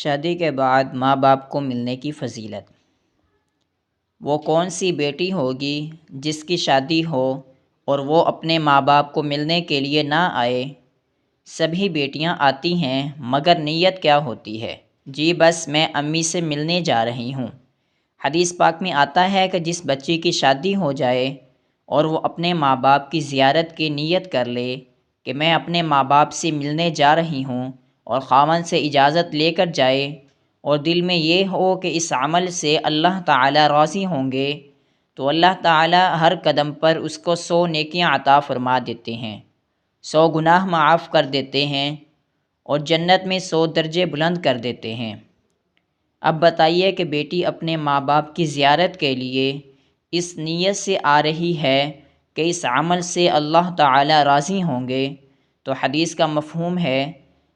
شادی کے بعد ماں باپ کو ملنے کی فضیلت۔ وہ کون سی بیٹی ہوگی جس کی شادی ہو اور وہ اپنے ماں باپ کو ملنے کے لیے نہ آئے؟ سبھی بیٹیاں آتی ہیں، مگر نیت کیا ہوتی ہے؟ جی بس میں امی سے ملنے جا رہی ہوں۔ حدیث پاک میں آتا ہے کہ جس بچی کی شادی ہو جائے اور وہ اپنے ماں باپ کی زیارت کی نیت کر لے کہ میں اپنے ماں باپ سے ملنے جا رہی ہوں، اور خاوند سے اجازت لے کر جائے اور دل میں یہ ہو کہ اس عمل سے اللہ تعالیٰ راضی ہوں گے، تو اللہ تعالیٰ ہر قدم پر اس کو 100 نیکیاں عطا فرما دیتے ہیں، 100 گناہ معاف کر دیتے ہیں اور جنت میں 100 درجے بلند کر دیتے ہیں۔ اب بتائیے کہ بیٹی اپنے ماں باپ کی زیارت کے لیے اس نیت سے آ رہی ہے کہ اس عمل سے اللہ تعالیٰ راضی ہوں گے، تو حدیث کا مفہوم ہے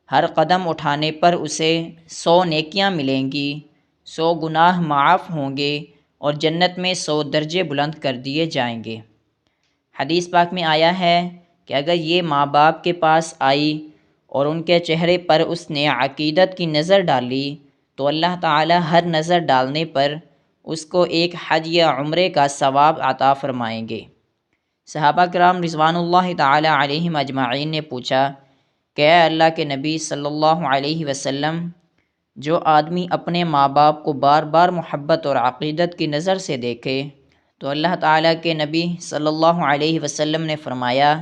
ہر قدم اٹھانے پر اسے 100 نیکیاں ملیں گی، 100 گناہ معاف ہوں گے اور جنت میں 100 درجے بلند کر دیے جائیں گے۔ حدیث پاک میں آیا ہے کہ اگر یہ ماں باپ کے پاس آئی اور ان کے چہرے پر اس نے عقیدت کی نظر ڈالی تو اللہ تعالیٰ ہر نظر ڈالنے پر اس کو ایک حج یا عمرے کا ثواب عطا فرمائیں گے۔ صحابہ کرام رضوان اللہ تعالیٰ علیہم اجمعین نے پوچھا کہ اے اللہ کے نبی صلی اللہ علیہ وسلم، جو آدمی اپنے ماں باپ کو بار بار محبت اور عقیدت کی نظر سے دیکھے، تو اللہ تعالیٰ کے نبی صلی اللہ علیہ وسلم نے فرمایا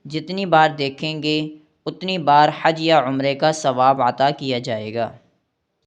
جتنی بار دیکھیں گے اتنی بار حج یا عمرے کا ثواب عطا کیا جائے گا۔